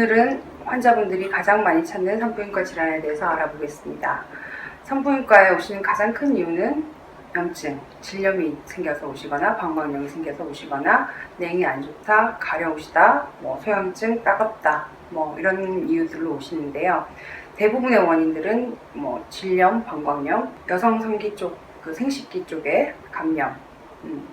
오늘은 환자분들이 가장 많이 찾는 산부인과 질환에 대해서 알아보겠습니다. 산부인과에 오시는 가장 큰 이유는 염증, 질염이 생겨서 오시거나 방광염이 생겨서 오시거나 냉이 안 좋다, 가려우시다, 소염증, 따갑다 이런 이유들로 오시는데요. 대부분의 원인들은 질염, 방광염, 여성 성기 쪽, 생식기 쪽에 감염,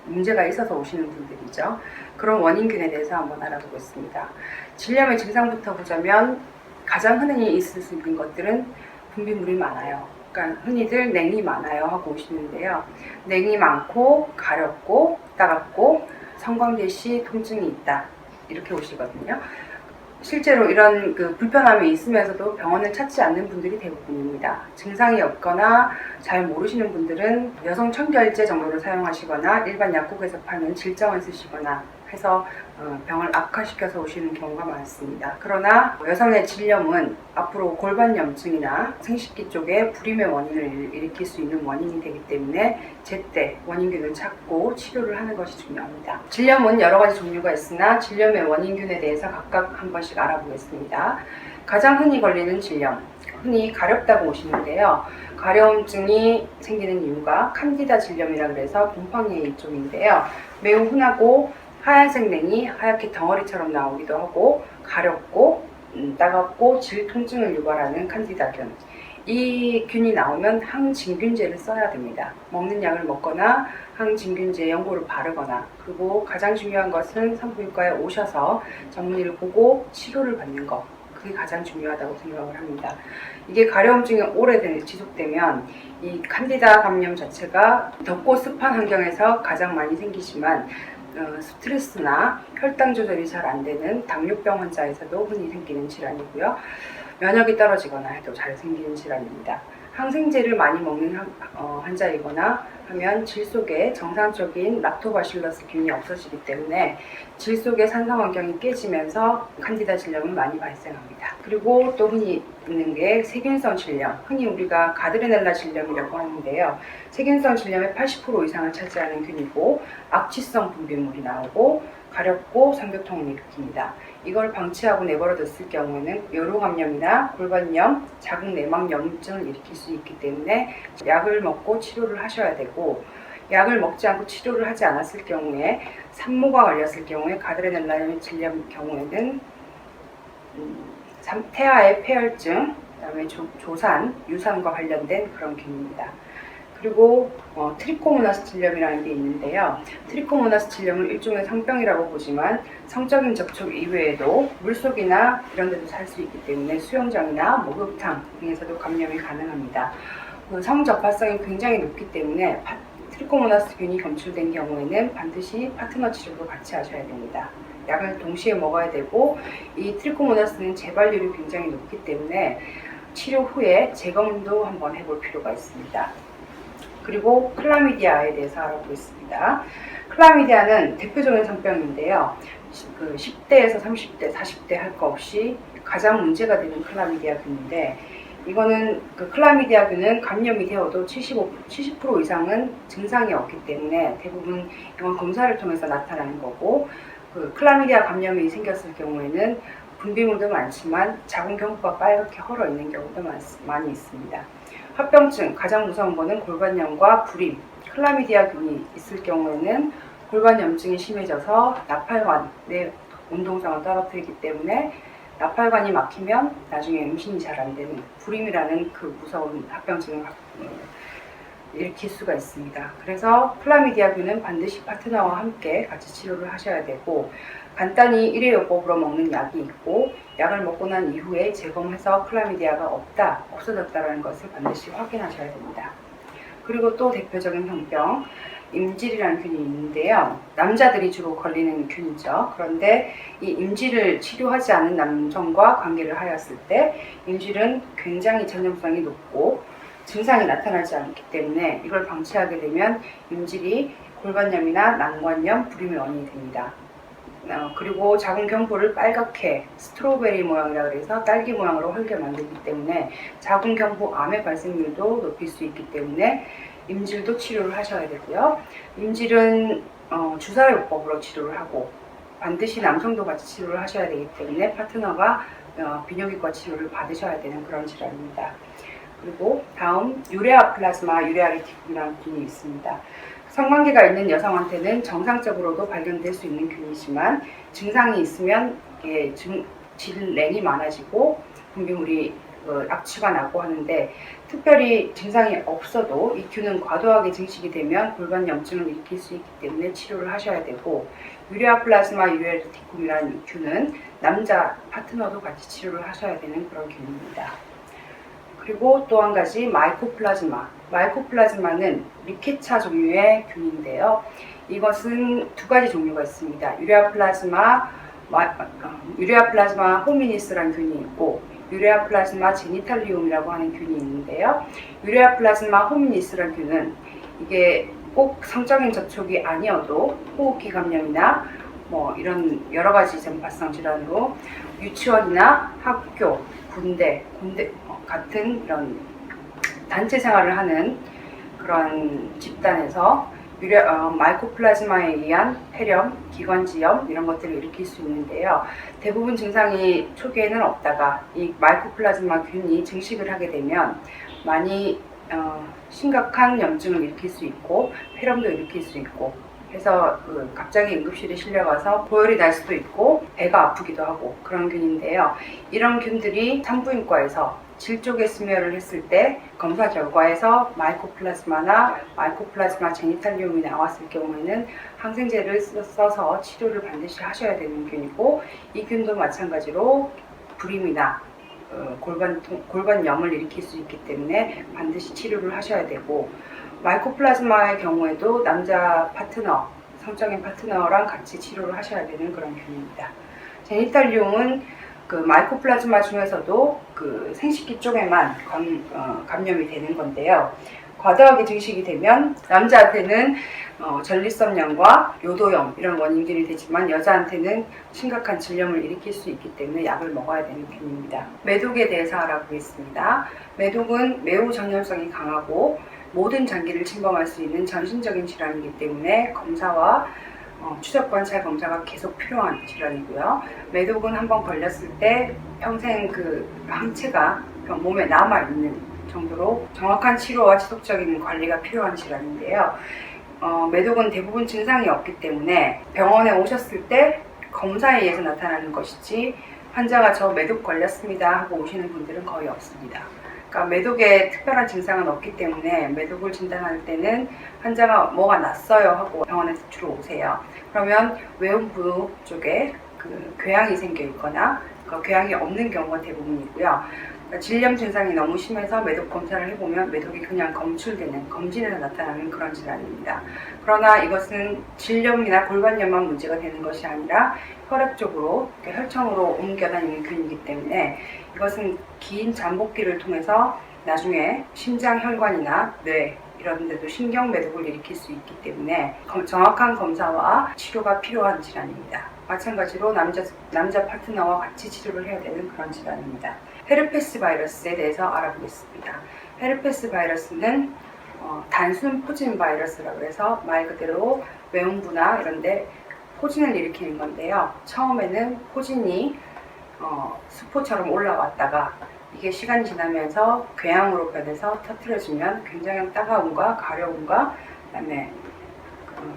문제가 있어서 오시는 분들이죠. 그런 원인균에 대해서 한번 알아보겠습니다. 질염의 증상부터 보자면 가장 흔히 있을 수 있는 것들은 분비물이 많아요. 그러니까 흔히들 냉이 많아요 하고 오시는데요. 냉이 많고 가렵고 따갑고 성관계 시 통증이 있다 이렇게 오시거든요. 실제로 이런 불편함이 있으면서도 병원을 찾지 않는 분들이 대부분입니다. 증상이 없거나 잘 모르시는 분들은 여성 청결제 정도를 사용하시거나 일반 약국에서 파는 질정을 쓰시거나 해서 병을 악화시켜서 오시는 경우가 많습니다. 그러나 여성의 질염은 앞으로 골반염증이나 생식기 쪽에 불임의 원인을 일으킬 수 있는 원인이 되기 때문에 제때 원인균을 찾고 치료를 하는 것이 중요합니다. 질염은 여러 가지 종류가 있으나 질염의 원인균에 대해서 각각 한 번씩 알아보겠습니다. 가장 흔히 걸리는 질염, 흔히 가렵다고 오시는데요. 가려움증이 생기는 이유가 칸디다 질염이라 그래서 곰팡이의 일종인데요. 매우 흔하고 하얀색 냉이 하얗게 덩어리처럼 나오기도 하고 가렵고 따갑고 질 통증을 유발하는 칸디다균. 이 균이 나오면 항진균제를 써야 됩니다. 먹는 약을 먹거나 항진균제 연고를 바르거나, 그리고 가장 중요한 것은 산부인과에 오셔서 전문의를 보고 치료를 받는 것, 그게 가장 중요하다고 생각을 합니다. 이게 가려움증이 오래 지속되면 이 칸디다 감염 자체가 덥고 습한 환경에서 가장 많이 생기지만 스트레스나 혈당 조절이 잘 안 되는 당뇨병 환자에서도 흔히 생기는 질환이고요. 면역이 떨어지거나 해도 잘 생기는 질환입니다. 항생제를 많이 먹는 환자이거나 하면 질 속에 정상적인 락토바실러스 균이 없어지기 때문에 질 속의 산성 환경이 깨지면서 칸디다 질염은 많이 발생합니다. 그리고 또 흔히 있는 게 세균성 질염, 흔히 우리가 가드레넬라 질염이라고 하는데요. 세균성 질염의 80% 이상을 차지하는 균이고 악취성 분비물이 나오고 가렵고 성교통을 일으킵니다. 이걸 방치하고 내버려뒀을 경우에는 여로감염이나 골반염, 자궁 내막염증을 일으킬 수 있기 때문에 약을 먹고 치료를 하셔야 되고, 약을 먹지 않고 치료를 하지 않았을 경우에 산모가 걸렸을 경우에 가드레넬라 질염 경우에는 태아의 폐혈증, 그다음에 조산, 유산과 관련된 그런 균입니다. 그리고 트리코모나스 질염이라는 게 있는데요. 트리코모나스 질염은 일종의 성병이라고 보지만 성적인 접촉 이외에도 물속이나 이런 데도 살 수 있기 때문에 수영장이나 목욕탕 등에서도 감염이 가능합니다. 성접합성이 굉장히 높기 때문에 트리코모나스 균이 검출된 경우에는 반드시 파트너 치료도 같이 하셔야 됩니다. 약을 동시에 먹어야 되고, 이 트리코모나스는 재발률이 굉장히 높기 때문에 치료 후에 재검도 한번 해볼 필요가 있습니다. 그리고 클라미디아에 대해서 알아보겠습니다. 클라미디아는 대표적인 성병인데요. 10대에서 30대, 40대 할 거 없이 가장 문제가 되는 클라미디아균인데, 이거는 클라미디아균은 감염이 되어도 70% 이상은 증상이 없기 때문에 대부분 이건 검사를 통해서 나타나는 거고, 클라미디아 감염이 생겼을 경우에는 분비물도 많지만 자궁경부가 빨갛게 헐어 있는 경우도 많이 있습니다. 합병증, 가장 무서운 거는 골반염과 불임, 클라미디아균이 있을 경우에는 골반염증이 심해져서 나팔관의 운동성을 떨어뜨리기 때문에 나팔관이 막히면 나중에 임신이 잘 안 되는 불임이라는 그 무서운 합병증을 일으킬 수가 있습니다. 그래서 클라미디아균은 반드시 파트너와 함께 같이 치료를 하셔야 되고, 간단히 일회요법으로 먹는 약이 있고, 약을 먹고 난 이후에 재검해서 클라미디아가 없어졌다는 것을 반드시 확인하셔야 됩니다. 그리고 또 대표적인 성병, 임질이라는 균이 있는데요. 남자들이 주로 걸리는 균이죠. 그런데 이 임질을 치료하지 않은 남성과 관계를 하였을 때 임질은 굉장히 전염성이 높고 증상이 나타나지 않기 때문에 이걸 방치하게 되면 임질이 골반염이나 난관염, 불임의 원인이 됩니다. 그리고 자궁경부를 빨갛게 스트로베리 모양이라 그래서 딸기 모양으로 헐게 만들기 때문에 자궁경부 암의 발생률도 높일 수 있기 때문에 임질도 치료를 하셔야 되고요. 임질은 주사요법으로 치료를 하고, 반드시 남성도 같이 치료를 하셔야 되기 때문에 파트너가 비뇨기과 치료를 받으셔야 되는 그런 질환입니다. 그리고 다음 유레아 플라즈마 유레아 레티쿰이라는 균이 있습니다. 성관계가 있는 여성한테는 정상적으로도 발견될 수 있는 균이지만 증상이 있으면 질냉이 많아지고 분비물이 악취가 나고 하는데, 특별히 증상이 없어도 이 균은 과도하게 증식이 되면 골반 염증을 일으킬 수 있기 때문에 치료를 하셔야 되고, 유레아 플라즈마 유레아 레티쿰이라는 이 균은 남자 파트너도 같이 치료를 하셔야 되는 그런 균입니다. 그리고 또 한 가지 마이코플라즈마. 마이코플라즈마는 리케차 종류의 균인데요. 이것은 두 가지 종류가 있습니다. 유레아 플라즈마 호미니스라는 균이 있고, 유레아 플라즈마 제니탈리움이라고 하는 균이 있는데요. 유레아 플라즈마 호미니스라는 균은 이게 꼭 성적인 접촉이 아니어도 호흡기 감염이나 이런 여러 가지 전파성 질환으로 유치원이나 학교, 군대 같은 이런 단체 생활을 하는 그런 집단에서 마이코플라즈마에 의한 폐렴, 기관지염 이런 것들을 일으킬 수 있는데요. 대부분 증상이 초기에는 없다가 이 마이코플라즈마 균이 증식을 하게 되면 많이 심각한 염증을 일으킬 수 있고 폐렴도 일으킬 수 있고 해서 갑자기 응급실에 실려가서 고열이 날 수도 있고 배가 아프기도 하고 그런 균인데요. 이런 균들이 산부인과에서 질 쪽에 스메어를 했을 때 검사 결과에서 마이코플라즈마나 마이코플라즈마 제니탈리움이 나왔을 경우에는 항생제를 써서 치료를 반드시 하셔야 되는 균이고, 이 균도 마찬가지로 불임이나 골반염을 일으킬 수 있기 때문에 반드시 치료를 하셔야 되고, 마이코플라즈마의 경우에도 남자 파트너, 성적인 파트너랑 같이 치료를 하셔야 되는 그런 균입니다. 제니탈리움은 마이코플라즈마 중에서도 생식기 쪽에만 감염이 되는 건데요. 과도하게 증식이 되면 남자한테는 전립선염과 요도염 이런 원인들이 되지만 여자한테는 심각한 질염을 일으킬 수 있기 때문에 약을 먹어야 되는 균입니다. 매독에 대해서 알아보겠습니다. 매독은 매우 전염성이 강하고 모든 장기를 침범할 수 있는 전신적인 질환이기 때문에 검사와 추적 관찰 검사가 계속 필요한 질환이고요. 매독은 한번 걸렸을 때 평생 항체가 몸에 남아있는 정도로 정확한 치료와 지속적인 관리가 필요한 질환인데요. 매독은 대부분 증상이 없기 때문에 병원에 오셨을 때 검사에 의해서 나타나는 것이지 환자가 저 매독 걸렸습니다 하고 오시는 분들은 거의 없습니다. 그러니까 매독에 특별한 증상은 없기 때문에 매독을 진단할 때는 환자가 뭐가 났어요 하고 병원에 주로 오세요. 그러면 외음부 쪽에 궤양이 생겨 있거나 궤양이 없는 경우가 대부분이고요. 그러니까 질염 증상이 너무 심해서 매독 검사를 해보면 매독이 그냥 검출되는, 검진에서 나타나는 그런 질환입니다. 그러나 이것은 질염이나 골반염만 문제가 되는 것이 아니라 혈액 쪽으로, 혈청으로 옮겨다니는 균이기 때문에 이것은 긴 잠복기를 통해서 나중에 심장 혈관이나 뇌 이런 데도 신경 매독을 일으킬 수 있기 때문에 정확한 검사와 치료가 필요한 질환입니다. 마찬가지로 남자 파트너와 같이 치료를 해야 되는 그런 질환입니다. 헤르페스 바이러스에 대해서 알아보겠습니다. 헤르페스 바이러스는 단순 포진 바이러스라고 해서 말 그대로 외음부나 이런 데 포진을 일으키는 건데요. 처음에는 포진이 수포처럼 올라왔다가 이게 시간이 지나면서 궤양으로 변해서 터트려지면 굉장히 따가움과 가려움과 그다음에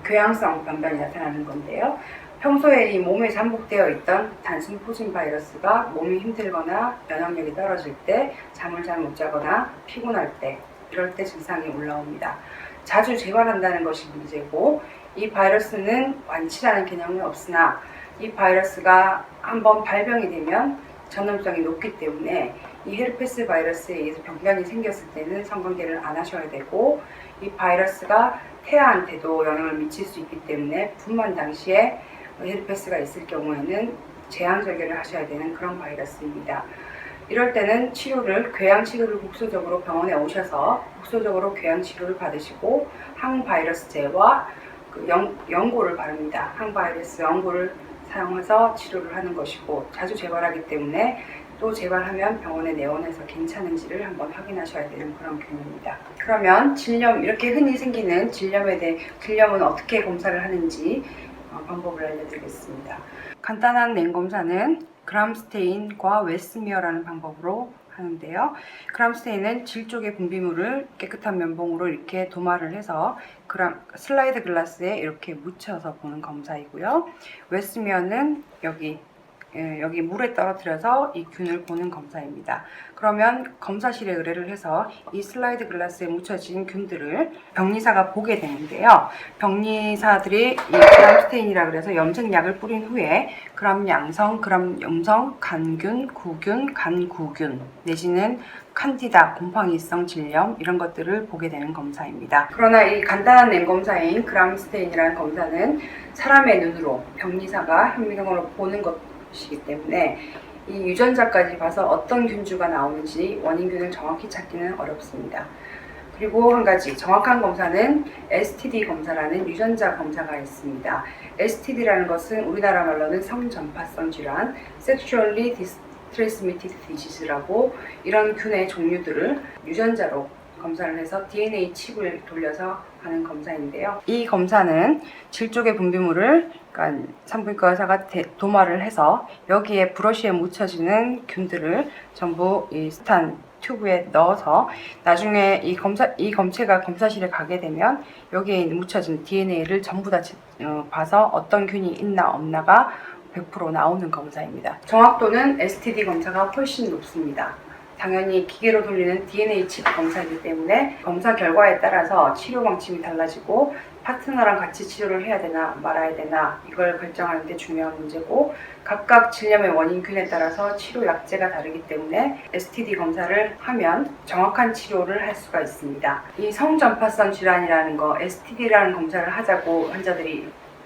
궤양성 변변이 나타나는 건데요. 평소에 이 몸에 잠복되어 있던 단순 포진 바이러스가 몸이 힘들거나 면역력이 떨어질 때, 잠을 잘 못 자거나 피곤할 때, 이럴 때 증상이 올라옵니다. 자주 재발한다는 것이 문제고, 이 바이러스는 완치라는 개념은 없으나 이 바이러스가 한번 발병이 되면 전염성이 높기 때문에 이 헤르페스 바이러스에 의해서 병변이 생겼을 때는 성관계를 안 하셔야 되고, 이 바이러스가 태아한테도 영향을 미칠 수 있기 때문에 분만 당시에 헤르페스가 있을 경우에는 제왕절개를 하셔야 되는 그런 바이러스입니다. 이럴 때는 궤양 치료를 국소적으로 병원에 오셔서 국소적으로 궤양 치료를 받으시고 항바이러스제와 연고를 바릅니다. 항바이러스 연고를 사용해서 치료를 하는 것이고, 자주 재발하기 때문에 또 재발하면 병원에 내원해서 괜찮은지를 한번 확인하셔야 되는 그런 균입니다. 그러면 질염, 이렇게 흔히 생기는 질염은 어떻게 검사를 하는지 방법을 알려드리겠습니다. 간단한 맹 검사는 그람스테인과 웨스미어라는 방법으로 하는데요. 그람스테인은 질 쪽의 분비물을 깨끗한 면봉으로 이렇게 도마를 해서 슬라이드 글라스에 이렇게 묻혀서 보는 검사이고요. 웨스미어는 여기 물에 떨어뜨려서 이 균을 보는 검사입니다. 그러면 검사실에 의뢰를 해서 이 슬라이드 글라스에 묻혀진 균들을 병리사가 보게 되는데요. 병리사들이 이 그람스테인이라 그래서 염색약을 뿌린 후에 그람양성, 그람염성, 간균, 구균, 간구균 내지는 칸디다, 곰팡이성 질염 이런 것들을 보게 되는 검사입니다. 그러나 이 간단한 낸 검사인 그람스테인이라는 검사는 사람의 눈으로 병리사가 현미경으로 보는 것이기 때문에 이 유전자까지 봐서 어떤 균주가 나오는지 원인균을 정확히 찾기는 어렵습니다. 그리고 한 가지 정확한 검사는 STD 검사라는 유전자 검사가 있습니다. STD라는 것은 우리나라 말로는 성전파성 질환, Sexually Transmitted Disease라고 이런 균의 종류들을 유전자로 검사를 해서 DNA 칩을 돌려서 하는 검사인데요. 이 검사는 질 쪽의 분비물을 산부인과 의사가 도마를 해서 여기에 브러쉬에 묻혀지는 균들을 전부 이 스탄 튜브에 넣어서 나중에 이 검체가 검사실에 가게 되면 여기에 묻혀진 DNA를 전부 다 봐서 어떤 균이 있나 없나가 100% 나오는 검사입니다. 정확도는 STD 검사가 훨씬 높습니다. 당연히 기계로 돌리는 DNA 칩 검사이기 때문에 검사 결과에 따라서 치료 방침이 달라지고 파트너랑 같이 치료를 해야 되나 말아야 되나 이걸 결정하는 데 중요한 문제고 각각 질염의 원인균에 따라서 치료 약제가 다르기 때문에 STD 검사를 하면 정확한 치료를 할 수가 있습니다. 이 성전파성 질환이라는 거 STD라는 검사를 하자고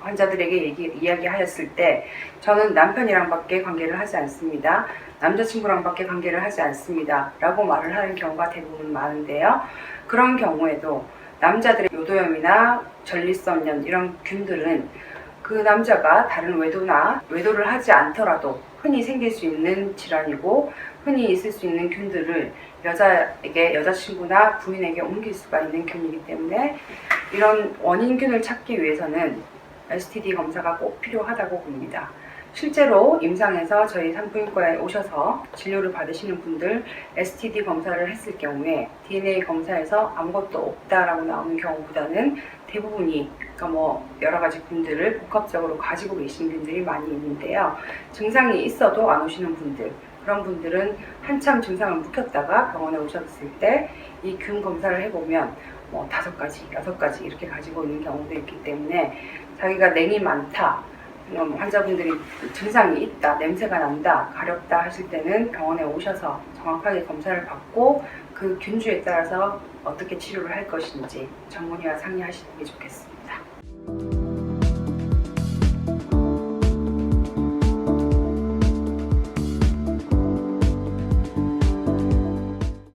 환자들에게 이야기하였을 때 저는 남편이랑 밖에 관계를 하지 않습니다. 남자친구랑 밖에 관계를 하지 않습니다. 라고 말을 하는 경우가 대부분 많은데요. 그런 경우에도 남자들의 요도염이나 전립선염 이런 균들은 그 남자가 다른 외도를 하지 않더라도 흔히 생길 수 있는 질환이고 흔히 있을 수 있는 균들을 여자친구나 부인에게 옮길 수가 있는 균이기 때문에 이런 원인균을 찾기 위해서는 STD 검사가 꼭 필요하다고 봅니다. 실제로 임상에서 저희 산부인과에 오셔서 진료를 받으시는 분들 STD 검사를 했을 경우에 DNA 검사에서 아무것도 없다라고 나오는 경우보다는 대부분이 여러 가지 균들을 복합적으로 가지고 계신 분들이 많이 있는데요. 증상이 있어도 안 오시는 분들, 그런 분들은 한참 증상을 묵혔다가 병원에 오셨을 때 이 균 검사를 해보면 5가지, 6가지 이렇게 가지고 있는 경우도 있기 때문에 자기가 냉이 많다, 환자분들이 증상이 있다, 냄새가 난다, 가렵다 하실 때는 병원에 오셔서 정확하게 검사를 받고 그 균주에 따라서 어떻게 치료를 할 것인지 전문의와 상의하시는 게 좋겠습니다.